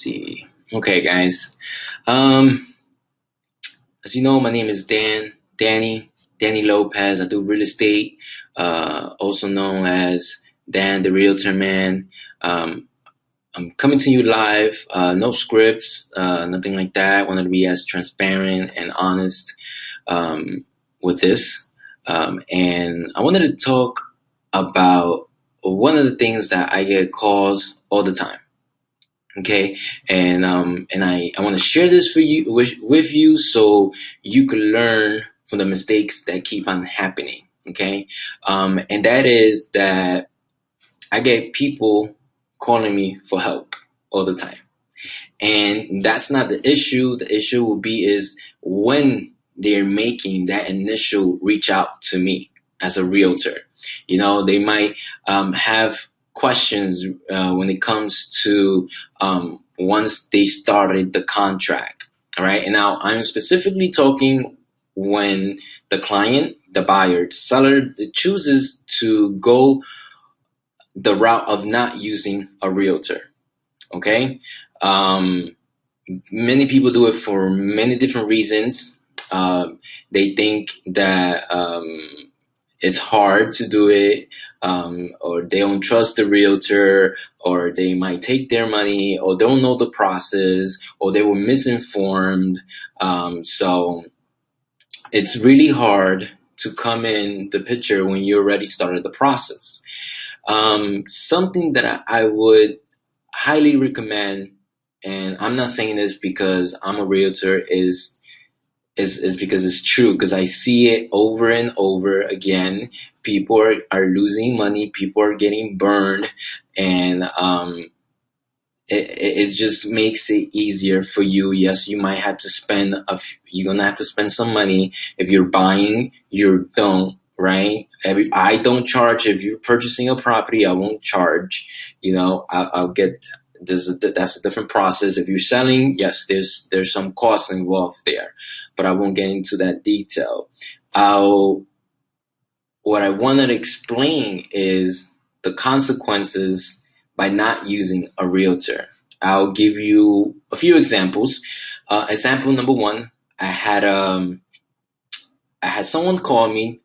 see. Okay, guys. Um, as you know, my name is Danny Lopez. I do real estate, also known as Dan the Realtor Man. Um, I'm coming to you live, no scripts, nothing like that. I wanted to be as transparent and honest with this. And I wanted to talk about one of the things that I get calls all the time. Okay, and I want to share this for you with you so you can learn from the mistakes that keep on happening. Okay, and that is that I get people calling me for help all the time. And that's not the issue. The issue will be is when they're making that initial reach out to me as a realtor. You know, they might have questions when it comes to once they started the contract. All right. And now I'm specifically talking when the client, the buyer, the seller chooses to go the route of not using a realtor. Okay. Um, Many people do it for many different reasons. They think that it's hard to do it, or they don't trust the realtor, or they might take their money, or don't know the process, or they were misinformed. So it's really hard to come in the picture when you already started the process. Something that I would highly recommend, and I'm not saying this because I'm a realtor, is because it's true, because I see it over and over again. People are losing money, people are getting burned, and it just makes it easier for you. Yes, you might have to spend you're gonna have to spend some money if you're buying. You don't, right? I don't charge if you're purchasing a property. I won't charge. You know, I'll get. That's a different process. If you're selling, yes, there's some costs involved there, but I won't get into that detail. I'll What I wanted to explain is the consequences by not using a realtor. I'll give you a few examples. Example number one, I had someone call me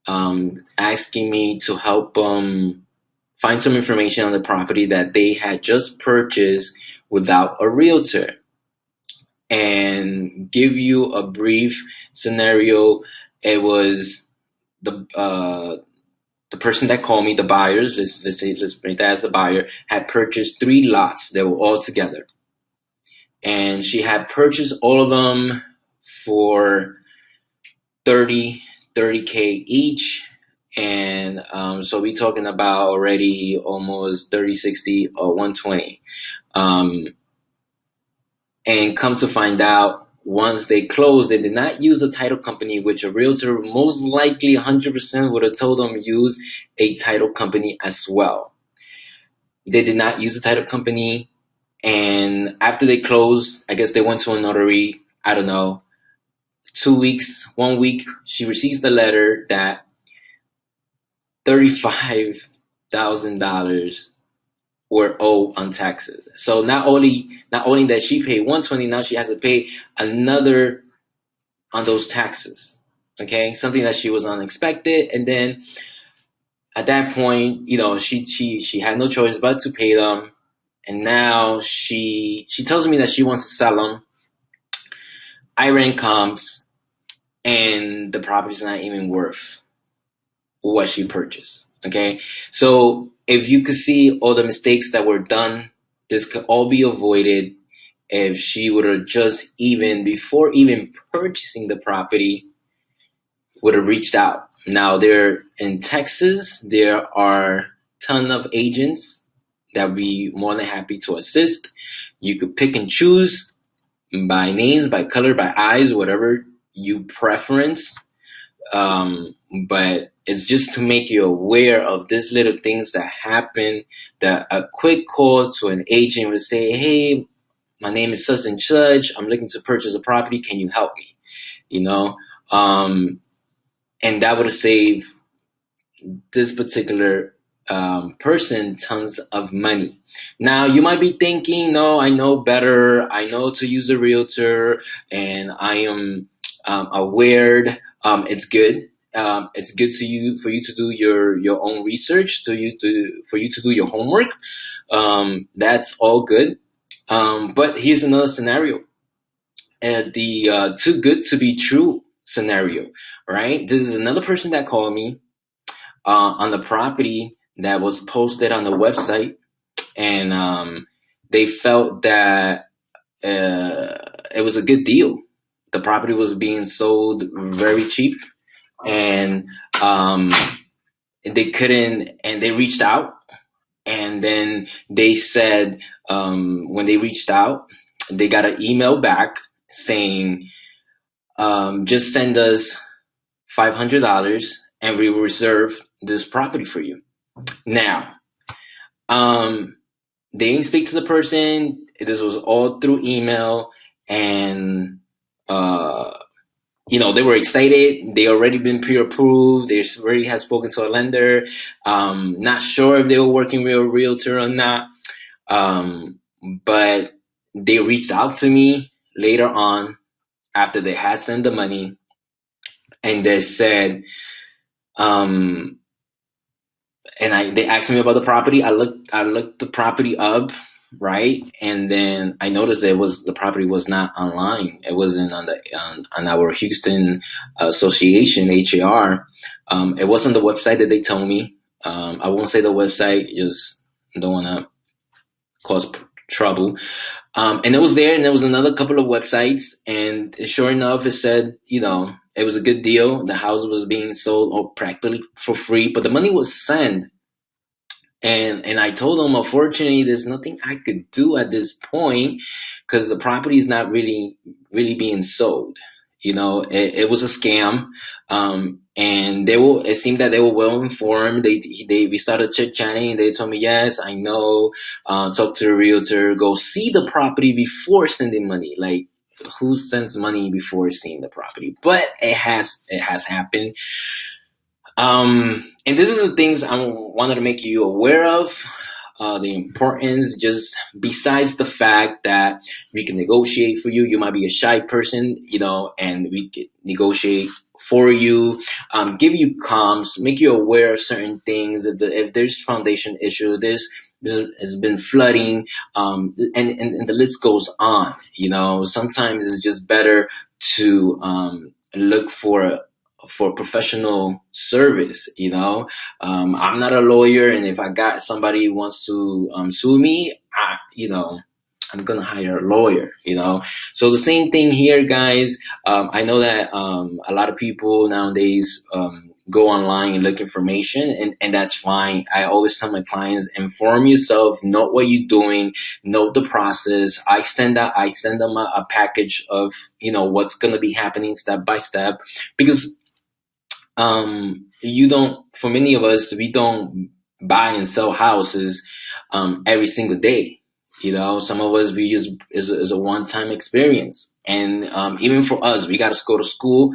asking me to help find some information on the property that they had just purchased without a realtor, and give you a brief scenario. It was the person that called me, the buyers, let's make that as the buyer, had purchased 3 lots. They were all together, and she had purchased all of them for 30K each. And so we're talking about already almost 30, 60, or 120. And come to find out, once they closed, they did not use a title company, which a realtor most likely 100% would have told them use a title company as well. They did not use a title company. And after they closed, I guess they went to a notary. I don't know. 2 weeks, 1 week, she received a letter that $35,000 were owed on taxes. So not only that she paid 120, now she has to pay another on those taxes. Okay, something that she was unexpected. And then at that point, you know, she had no choice but to pay them. And now she tells me that she wants to sell them. I ran comps, and the property's not even worth what she purchased. Okay, so if you could see all the mistakes that were done, this could all be avoided if she would have just, even before even purchasing the property, would have reached out. Now, there in Texas, there are a ton of agents that would be more than happy to assist. You could pick and choose by names, by color, by eyes, whatever you preference. But it's just to make you aware of these little things that happen, that a quick call to an agent would say, hey, my name is such and such. I'm looking to purchase a property. Can you help me? You know, and that would have saved this particular person tons of money. Now you might be thinking, no, I know better. I know to use a realtor, and I am aware. It's good. It's good to you for you to do your own research, for you to do your homework. That's all good. But here's another scenario, the too good to be true scenario, right? This is another person that called me on the property that was posted on the website, and they felt that it was a good deal. The property was being sold very cheap, and um, they couldn't, and they reached out, and then they said, when they reached out, they got an email back saying, just send us $500 and we will reserve this property for you. Now, um, they didn't speak to the person. This was all through email, and uh, they were excited. They already been pre-approved. They already had spoken to a lender. Not sure if they were working with a realtor or not, but they reached out to me later on after they had sent the money, and they said, um, they asked me about the property. I looked the property up, right, and then I noticed the property was not online. It wasn't on our Houston Association HAR. It wasn't the website that they told me. I won't say the website, just don't want to cause trouble. And it was there, and there was another couple of websites, and sure enough, it said, it was a good deal. The house was being sold or practically for free, but the money was sent. And I told them, unfortunately, there's nothing I could do at this point because the property is not really being sold. It was a scam, and it seemed that they were well informed. We started chit chatting. They told me, yes, I know. Talk to the realtor. Go see the property before sending money. Like, who sends money before seeing the property? But it has happened. And this is the things I wanted to make you aware of. The importance, just besides the fact that we can negotiate for you. You might be a shy person, and we can negotiate for you, give you comms, make you aware of certain things. If there's foundation issue, there's been flooding, and the list goes on. Sometimes it's just better to look for professional service. I'm not a lawyer, and if I got somebody who wants to sue me, I'm gonna hire a lawyer. So the same thing here, guys. I know that a lot of people nowadays go online and look information, and that's fine. I always tell my clients, inform yourself, know what you're doing, know the process. I send them a package of what's gonna be happening step by step, because you don't for many of us, we don't buy and sell houses every single day. Some of us, we use is a one-time experience, and even for us, we got to go to school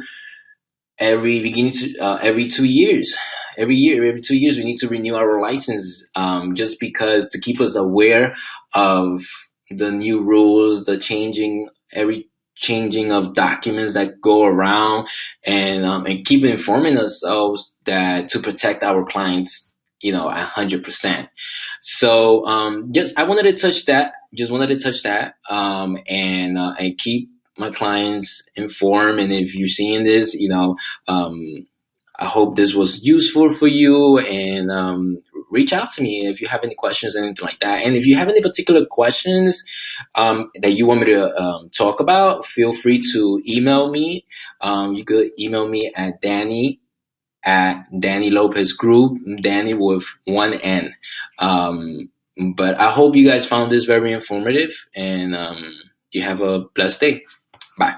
every 2 years. Every 2 years, we need to renew our license, just because to keep us aware of the new rules, the every changing of documents that go around, and keep informing ourselves that to protect our clients, 100%. So just I wanted to touch that. Just wanted to touch that, and keep my clients informed. And if you're seeing this, um, I hope this was useful for you, and reach out to me if you have any questions, anything like that. And if you have any particular questions that you want me to talk about, feel free to email me. You could email me at Danny Lopez Group, Danny with one N. But I hope you guys found this very informative, and you have a blessed day. Bye.